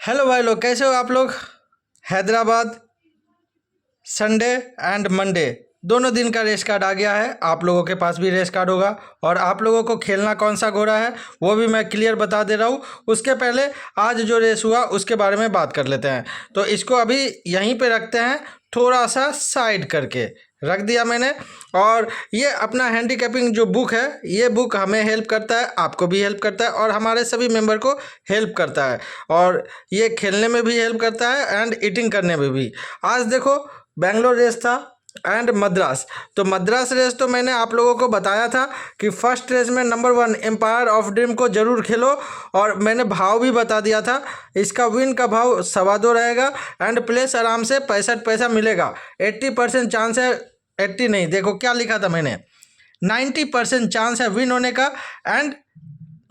Hello भाई लोग, कैसे हो आप लोग। हैदराबाद संडे एंड मंडे दोनों दिन का रेस कार्ड आ गया है। आप लोगों के पास भी रेस कार्ड होगा और आप लोगों को खेलना कौन सा घोड़ा है वो भी मैं क्लियर बता दे रहा हूँ। उसके पहले आज जो रेस हुआ उसके बारे में बात कर लेते हैं। तो इसको अभी यहीं पे रखते हैं, थोड़ा सा साइड करके रख दिया मैंने। और ये अपना हैंडीकैपिंग जो बुक है, ये बुक हमें हेल्प करता है, आपको भी हेल्प करता है और हमारे सभी मेंबर को हेल्प करता है। और ये खेलने में भी हेल्प करता है एंड ईटिंग करने में भी। आज देखो, बेंगलोर रेस था एंड मद्रास। तो मद्रास रेस तो मैंने आप लोगों को बताया था कि फर्स्ट रेस में नंबर 1 एम्पायर ऑफ ड्रीम को ज़रूर खेलो। और मैंने भाव भी बता दिया था, इसका विन का भाव 2.25 रहेगा एंड प्लेस आराम से 65 पैसा मिलेगा। 80% चांस है, 80 नहीं, देखो क्या लिखा था मैंने, 90% चांस है विन होने का एंड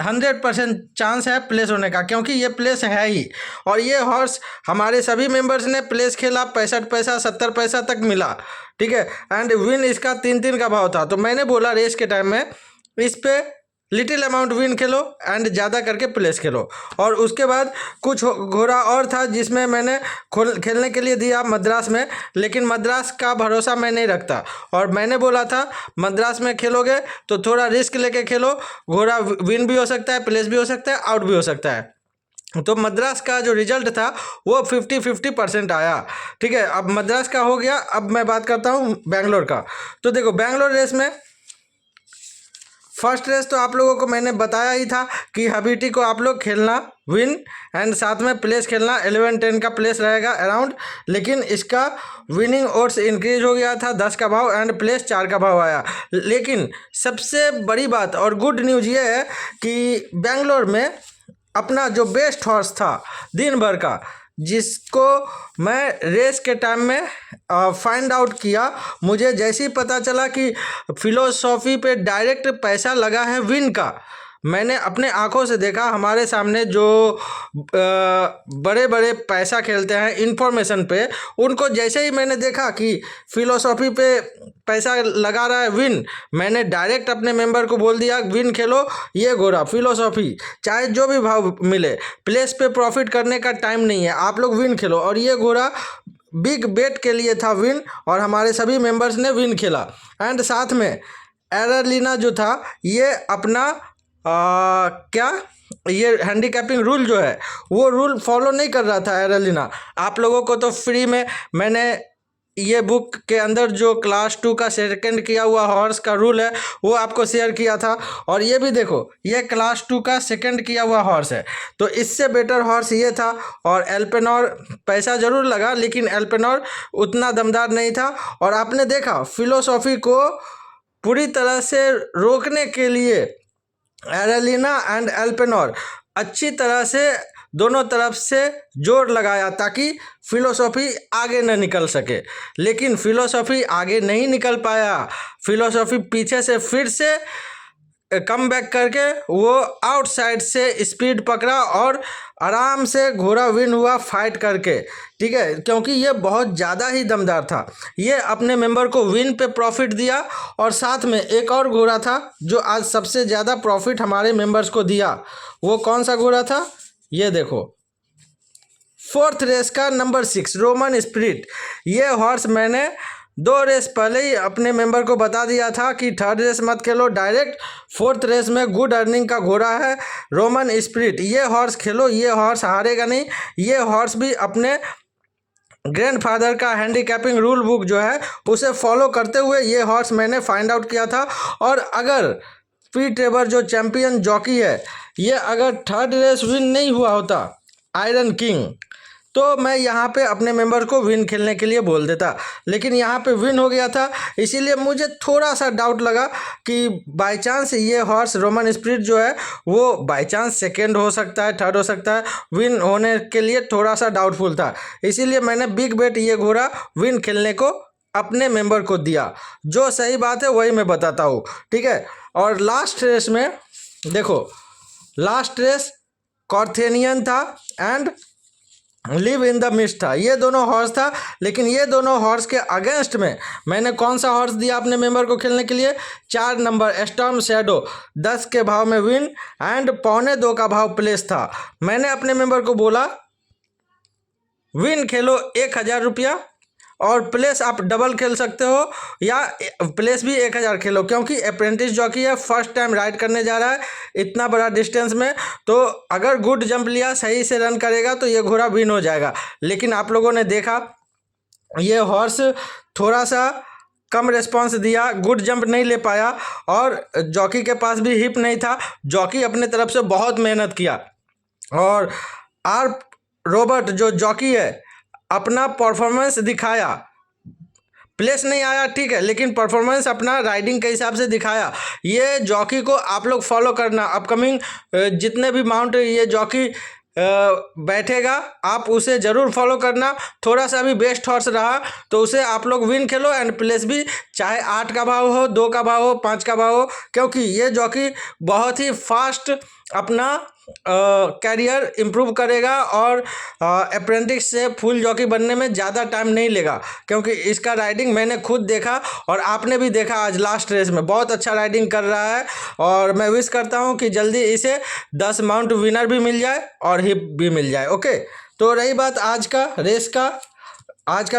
100% चांस है प्लेस होने का, क्योंकि ये प्लेस है ही। और ये हॉर्स हमारे सभी मेंबर्स ने प्लेस खेला, 65 पैसा 70 पैसा तक मिला, ठीक है। एंड विन इसका 3-3 का भाव था। तो मैंने बोला रेस के टाइम में इस पे little amount win Khelo and ज़्यादा करके प्लेस खेलो। और उसके बाद कुछ घोड़ा और था जिसमें मैंने खेलने के लिए दिया मद्रास में, लेकिन मद्रास का भरोसा मैं नहीं रखता। और मैंने बोला था मद्रास में खेलोगे तो थोड़ा रिस्क लेके खेलो, घोड़ा विन भी हो सकता है, प्लेस भी हो सकता है, आउट भी हो सकता है। तो मद्रास का जो रिजल्ट था वो 50-50% आया, ठीक है। अब मद्रास का हो गया, अब मैं बात करता हूँ बेंगलोर का। तो देखो, बेंगलोर रेस में फर्स्ट रेस तो आप लोगों को मैंने बताया ही था कि हबीटी को आप लोग खेलना विन एंड साथ में प्लेस खेलना, 11-10 का प्लेस रहेगा अराउंड। लेकिन इसका विनिंग ओड्स इंक्रीज हो गया था, 10 का भाव एंड प्लेस 4 का भाव आया। लेकिन सबसे बड़ी बात और गुड न्यूज़ ये है कि बेंगलोर में अपना जो बेस्ट हॉर्स था दिन भर का, जिसको मैं रेस के टाइम में फाइंड आउट किया, मुझे जैसे ही पता चला कि फिलोसॉफी पे डायरेक्ट पैसा लगा है विन का, मैंने अपने आंखों से देखा। हमारे सामने जो बड़े बड़े पैसा खेलते हैं इन्फॉर्मेशन पे, उनको जैसे ही मैंने देखा कि फिलोसॉफी पे पैसा लगा रहा है विन, मैंने डायरेक्ट अपने मेंबर को बोल दिया विन खेलो, ये घोड़ा फिलोसॉफी चाहे जो भी भाव मिले, प्लेस पे प्रॉफिट करने का टाइम नहीं है, आप लोग विन खेलो। और ये घोड़ा बिग बेट के लिए था विन, और हमारे सभी मेंबर्स ने विन खेला। एंड साथ में एरलिना जो था, ये अपना क्या, ये हैंडीकैपिंग रूल जो है वो रूल फॉलो नहीं कर रहा था एरलिना। आप लोगों को तो फ्री में मैंने ये बुक के अंदर जो क्लास 2 का सेकंड किया हुआ हॉर्स का रूल है वो आपको शेयर किया था। और ये भी देखो, ये क्लास 2 का सेकंड किया हुआ हॉर्स है, तो इससे बेटर हॉर्स ये था। और एल्पेनोर पैसा ज़रूर लगा, लेकिन एल्पेनोर उतना दमदार नहीं था। और आपने देखा फिलोसॉफी को पूरी तरह से रोकने के लिए एरेलिना एंड एल्पेनोर अच्छी तरह से दोनों तरफ से जोर लगाया ताकि फिलोसॉफी आगे न निकल सके। लेकिन फिलोसॉफी आगे नहीं निकल पाया, फिलोसॉफी पीछे से फिर से कम बैक करके वो आउटसाइड से स्पीड पकड़ा और आराम से घोड़ा विन हुआ फाइट करके, ठीक है। क्योंकि ये बहुत ज़्यादा ही दमदार था, ये अपने मेंबर को विन पे प्रॉफिट दिया। और साथ में एक और घोड़ा था जो आज सबसे ज़्यादा प्रॉफिट हमारे मेंबर्स को दिया। वो कौन सा घोड़ा था, ये देखो, फोर्थ रेस का नंबर 6 रोमन स्पिरिट। ये हॉर्स मैंने 2 रेस पहले ही अपने मेंबर को बता दिया था कि थर्ड रेस मत खेलो, डायरेक्ट फोर्थ रेस में गुड अर्निंग का घोड़ा है रोमन स्पिरिट, ये हॉर्स खेलो, ये हॉर्स हारेगा नहीं। ये हॉर्स भी अपने ग्रैंडफादर का हैंडीकैपिंग रूल बुक जो है उसे फॉलो करते हुए ये हॉर्स मैंने फाइंड आउट किया था। और अगर पी ट्रेवर जो चैम्पियन जॉकी है, ये अगर थर्ड रेस विन नहीं हुआ होता आयरन किंग, तो मैं यहाँ पे अपने मेंबर को विन खेलने के लिए बोल देता। लेकिन यहाँ पे विन हो गया था, इसीलिए मुझे थोड़ा सा डाउट लगा कि बाय चांस ये हॉर्स रोमन स्पिरिट जो है वो बाय चांस सेकेंड हो सकता है, थर्ड हो सकता है, विन होने के लिए थोड़ा सा डाउटफुल था। इसीलिए मैंने बिग बेट ये घोड़ा विन खेलने को अपने मेंबर को दिया। जो सही बात है वही मैं बताता हूँ, ठीक है। और लास्ट रेस में देखो, लास्ट रेस कॉर्थेनियन था and live in the mist था, ये दोनों हॉर्स था। लेकिन ये दोनों हॉर्स के अगेंस्ट में मैंने कौन सा हॉर्स दिया अपने मेंबर को खेलने के लिए, 4 नंबर स्टॉर्म शैडो, 10 के भाव में विन एंड 1.25 का भाव प्लेस था। मैंने अपने मेंबर को बोला विन खेलो 1,000 रुपया और प्लेस आप डबल खेल सकते हो या प्लेस भी 1,000 खेलो, क्योंकि अप्रेंटिस जॉकी है, फर्स्ट टाइम राइड करने जा रहा है इतना बड़ा डिस्टेंस में। तो अगर गुड जंप लिया, सही से रन करेगा तो ये घोड़ा विन हो जाएगा। लेकिन आप लोगों ने देखा ये हॉर्स थोड़ा सा कम रिस्पॉन्स दिया, गुड जंप नहीं ले पाया और जॉकी के पास भी हिप नहीं था। जॉकी अपने तरफ से बहुत मेहनत किया और आर रॉबर्ट जो जॉकी है अपना परफॉर्मेंस दिखाया। प्लेस नहीं आया ठीक है, लेकिन परफॉर्मेंस अपना राइडिंग के हिसाब से दिखाया। ये जॉकी को आप लोग फॉलो करना, अपकमिंग जितने भी माउंट ये जॉकी बैठेगा आप उसे ज़रूर फॉलो करना। थोड़ा सा भी बेस्ट हॉर्स रहा तो उसे आप लोग विन खेलो एंड प्लेस भी, चाहे 8 का भाव हो, 2 का भाव हो, 5 का भाव हो, क्योंकि ये जॉकी बहुत ही फास्ट अपना कैरियर इम्प्रूव करेगा और अप्रेंटिस से फुल जॉकी बनने में ज़्यादा टाइम नहीं लेगा, क्योंकि इसका राइडिंग मैंने खुद देखा और आपने भी देखा आज लास्ट रेस में बहुत अच्छा राइडिंग कर रहा है। और मैं विश करता हूं कि जल्दी इसे 10 माउंट विनर भी मिल जाए और हिप भी मिल जाए। ओके, तो रही बात आज का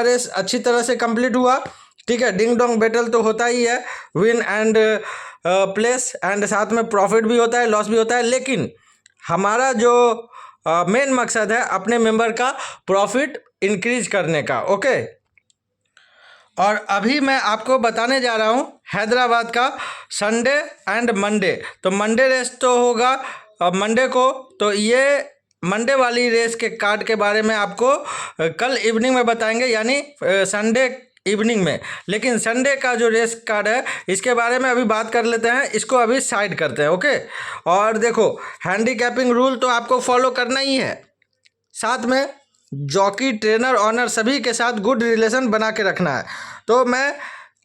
रेस अच्छी तरह से कंप्लीट हुआ। ठीक है, डिंग डोंग बैटल तो होता ही है, विन एंड प्लेस एंड साथ में प्रॉफिट भी होता है, लॉस भी होता है, लेकिन हमारा जो मेन मकसद है अपने मेंबर का प्रॉफिट इंक्रीज करने का। ओके, और अभी मैं आपको बताने जा रहा हूँ हैदराबाद का संडे एंड मंडे। तो मंडे रेस तो होगा मंडे को, तो ये मंडे वाली रेस के कार्ड के बारे में आपको कल इवनिंग में बताएंगे, यानी संडे इवनिंग में। लेकिन संडे का जो रेस कार्ड है इसके बारे में अभी बात कर लेते हैं, इसको अभी साइड करते हैं। ओके, और देखो हैंडीकैपिंग रूल तो आपको फॉलो करना ही है, साथ में जॉकी ट्रेनर ऑनर सभी के साथ गुड रिलेशन बना के रखना है। तो मैं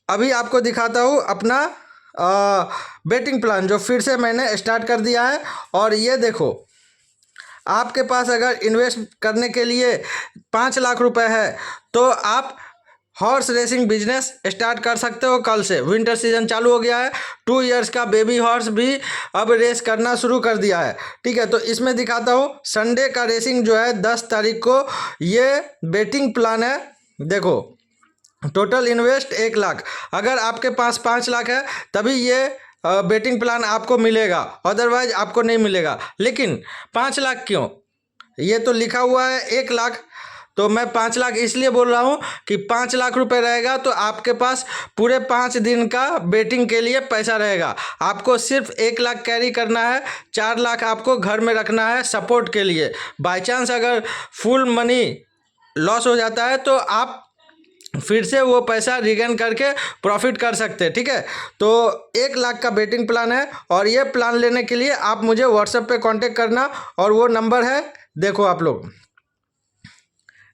अभी आपको दिखाता हूँ अपना बेटिंग प्लान जो फिर से मैंने स्टार्ट कर दिया है। और ये देखो, आपके पास अगर इन्वेस्ट करने के लिए 5 लाख रुपए है तो आप हॉर्स रेसिंग बिजनेस स्टार्ट कर सकते हो कल से। विंटर सीजन चालू हो गया है, 2 इयर्स का बेबी हॉर्स भी अब रेस करना शुरू कर दिया है। ठीक है, तो इसमें दिखाता हूँ संडे का रेसिंग जो है 10 तारीख को, ये बेटिंग प्लान है। देखो टोटल इन्वेस्ट 1 लाख, अगर आपके पास 5 लाख है तभी ये बेटिंग प्लान आपको मिलेगा, अदरवाइज आपको नहीं मिलेगा। लेकिन 5 लाख क्यों, ये तो लिखा हुआ है 1 लाख, तो मैं 5 लाख इसलिए बोल रहा हूँ कि 5 लाख रुपए रहेगा तो आपके पास पूरे 5 दिन का बेटिंग के लिए पैसा रहेगा। आपको सिर्फ 1 लाख कैरी करना है, 4 लाख आपको घर में रखना है सपोर्ट के लिए। बाई चांस अगर फुल मनी लॉस हो जाता है तो आप फिर से वो पैसा रिगेन करके प्रॉफिट कर सकते हैं। ठीक है, तो 1 लाख का बेटिंग प्लान है और ये प्लान लेने के लिए आप मुझे व्हाट्सएप पे कांटेक्ट करना, और वो नंबर है, देखो आप लोग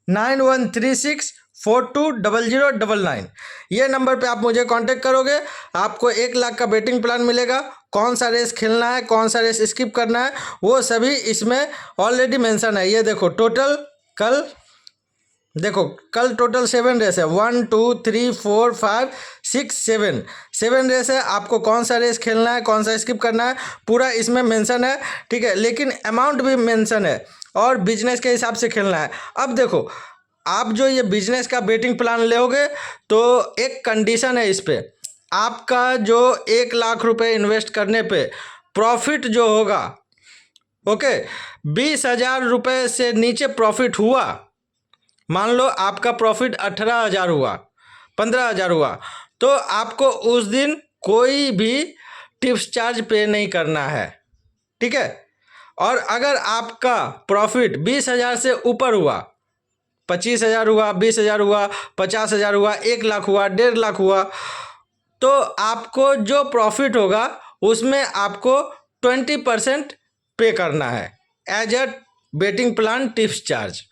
9136420099। ये नंबर पे आप मुझे कांटेक्ट करोगे, आपको 1 लाख का बेटिंग प्लान मिलेगा। कौन सा रेस खेलना है, कौन सा रेस स्किप करना है, वो सभी इसमें ऑलरेडी मेंशन है। ये देखो टोटल कल टोटल 7 रेस है, 1 2 3 4 5 6 7 रेस है। आपको कौन सा रेस खेलना है, कौन सा स्किप करना है, पूरा इसमें मेंशन है। ठीक है, लेकिन अमाउंट भी मेंशन है और बिजनेस के हिसाब से खेलना है। अब देखो, आप जो ये बिजनेस का बेटिंग प्लान लोगे तो एक कंडीशन है इस पे, आपका जो 1 लाख रुपए इन्वेस्ट करने पे प्रॉफिट जो होगा, ओके, 20,000 रुपये से नीचे प्रॉफिट हुआ, मान लो आपका प्रॉफिट 18,000 हुआ, 15,000 हुआ, तो आपको उस दिन कोई भी टिप्स चार्ज पे नहीं करना है। ठीक है, और अगर आपका प्रॉफिट 20,000 से ऊपर हुआ, 25,000 हुआ, 20,000 हुआ, 50,000 हुआ, 1 लाख हुआ, 1.5 लाख हुआ, तो आपको जो प्रॉफिट होगा उसमें आपको 20% पे करना है as a betting plan tips charge.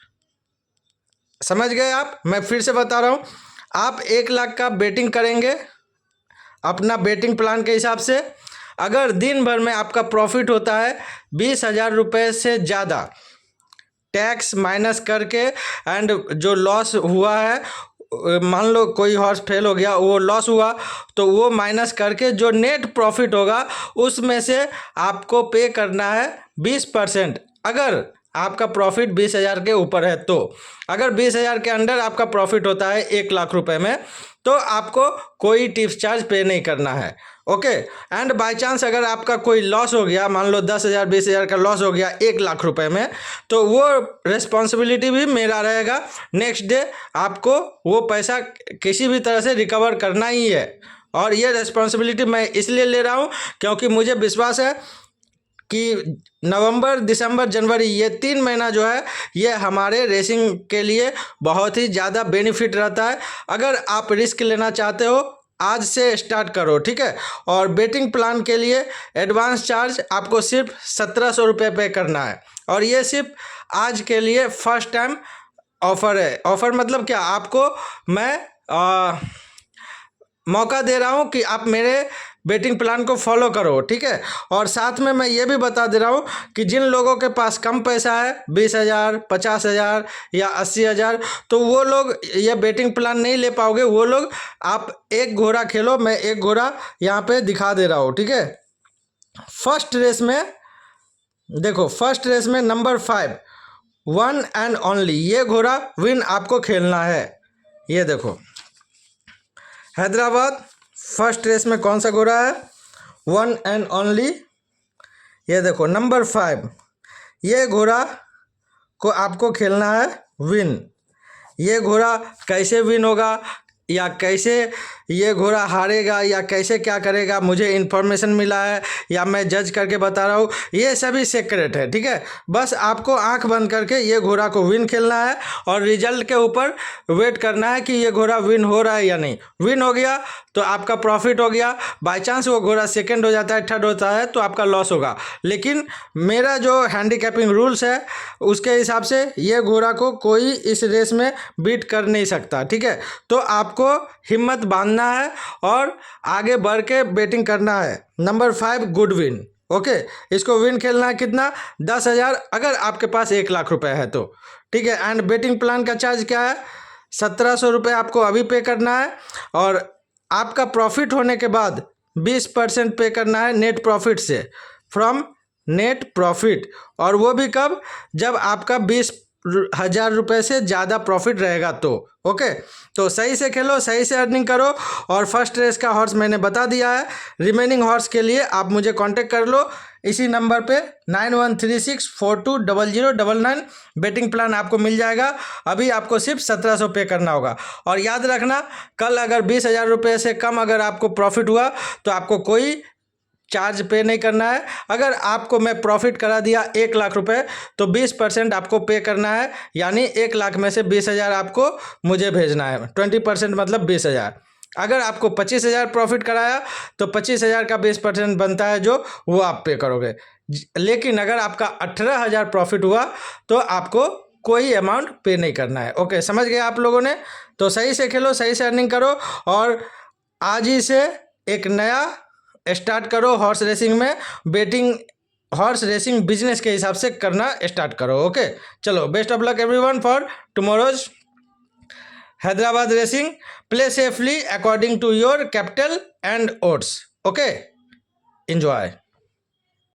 समझ गए आप? मैं फिर से बता रहा हूँ, आप 1 लाख का बेटिंग करेंगे अपना बेटिंग प्लान के हिसाब से, अगर दिन भर में आपका प्रॉफिट होता है 20,000 रुपये से ज़्यादा, टैक्स माइनस करके एंड जो लॉस हुआ है, मान लो कोई हॉर्स फेल हो गया, वो लॉस हुआ, तो वो माइनस करके जो नेट प्रॉफिट होगा उसमें से आपको पे करना है 20%। अगर आपका प्रॉफिट 20,000 के ऊपर है तो। अगर 20,000 के अंडर आपका प्रॉफिट होता है 1,00,000 रुपए में, तो आपको कोई टिप्स चार्ज पे नहीं करना है। ओके। एंड बाय चांस अगर आपका कोई लॉस हो गया, मान लो 10,000 20,000 का लॉस हो गया 1,00,000 रुपए में, तो वो रिस्पॉन्सिबिलिटी भी मेरा रहेगा। नेक्स्ट डे आपको वो पैसा किसी भी तरह से रिकवर करना ही है। और ये रिस्पॉन्सिबिलिटी मैं इसलिए ले रहा हूँ क्योंकि मुझे विश्वास है कि नवंबर, दिसंबर, जनवरी ये 3 महीना जो है ये हमारे रेसिंग के लिए बहुत ही ज़्यादा बेनिफिट रहता है। अगर आप रिस्क लेना चाहते हो आज से स्टार्ट करो, ठीक है। और बेटिंग प्लान के लिए एडवांस चार्ज आपको सिर्फ 1,700 रुपये पे करना है। और ये सिर्फ आज के लिए फर्स्ट टाइम ऑफ़र है। ऑफ़र मतलब क्या, आपको मैं मौका दे रहा हूँ कि आप मेरे बेटिंग प्लान को फॉलो करो, ठीक है। और साथ में मैं ये भी बता दे रहा हूँ कि जिन लोगों के पास कम पैसा है 20,000, 50,000 या 80,000, तो वो लोग ये बेटिंग प्लान नहीं ले पाओगे। वो लोग आप एक घोड़ा खेलो, मैं एक घोड़ा यहाँ पे दिखा दे रहा हूँ, ठीक है। फर्स्ट रेस में देखो, फर्स्ट रेस में नंबर 5 वन एंड ओनली, ये घोड़ा विन आपको खेलना है। ये देखो हैदराबाद फर्स्ट रेस में कौन सा घोड़ा है, वन एंड ओनली, ये देखो नंबर 5, ये घोड़ा को आपको खेलना है विन। ये घोड़ा कैसे विन होगा या कैसे ये घोड़ा हारेगा या कैसे क्या करेगा, मुझे इन्फॉर्मेशन मिला है या मैं जज करके बता रहा हूँ, ये सभी सीक्रेट है, ठीक है। बस आपको आंख बंद करके ये घोड़ा को विन खेलना है और रिजल्ट के ऊपर वेट करना है कि ये घोड़ा विन हो रहा है या नहीं। विन हो गया तो आपका प्रॉफिट हो गया। बाय चांस वो घोड़ा सेकंड हो जाता है, थर्ड होता है, तो आपका लॉस होगा। लेकिन मेरा जो हैंडीकैपिंग रूल्स है उसके हिसाब से ये घोड़ा को कोई इस रेस में बीट कर नहीं सकता, ठीक है। तो आपको हिम्मत बांधना है और आगे बढ़ के बैटिंग करना है। Number 5 good win, okay. इसको विन खेलना है कितना, 10,000, अगर आपके पास 1,00,000 रुपए है तो, ठीक है। एंड बेटिंग प्लान का चार्ज क्या है, 1,700 रुपये आपको अभी पे करना है। और आपका प्रॉफिट होने के बाद 20% पे करना है नेट प्रॉफिट से, फ्रॉम नेट प्रॉफिट। और वो भी कब, जब आपका 20,000 रुपये से ज़्यादा प्रॉफिट रहेगा तो, ओके। तो सही से खेलो, सही से अर्निंग करो। और फर्स्ट रेस का हॉर्स मैंने बता दिया है। रिमेनिंग हॉर्स के लिए आप मुझे कांटेक्ट कर लो इसी नंबर पे 9136420099। बेटिंग प्लान आपको मिल जाएगा। अभी आपको सिर्फ 1,700 पे करना होगा। और याद रखना, कल अगर 20,000 रुपये से कम अगर आपको प्रॉफिट हुआ तो आपको कोई चार्ज पे नहीं करना है। अगर आपको मैं प्रॉफिट करा दिया 1,00,000 रुपये तो 20% आपको पे करना है, यानी 1,00,000 में से 20,000 आपको मुझे भेजना है। 20% मतलब 20,000। अगर आपको 25,000 प्रॉफिट कराया तो 25,000 का 20% बनता है जो वो आप पे करोगे। लेकिन अगर आपका 18,000 प्रॉफिट हुआ तो आपको कोई अमाउंट पे नहीं करना है। ओके, समझ गए आप लोगों ने। तो सही से खेलो, सही से अर्निंग करो और आज ही से एक नया स्टार्ट करो हॉर्स रेसिंग में। बेटिंग हॉर्स रेसिंग बिजनेस के हिसाब से करना स्टार्ट करो। ओके, चलो, best of luck everyone for tomorrow's Hyderabad racing. Play safely according to your capital and odds. Okay, enjoy.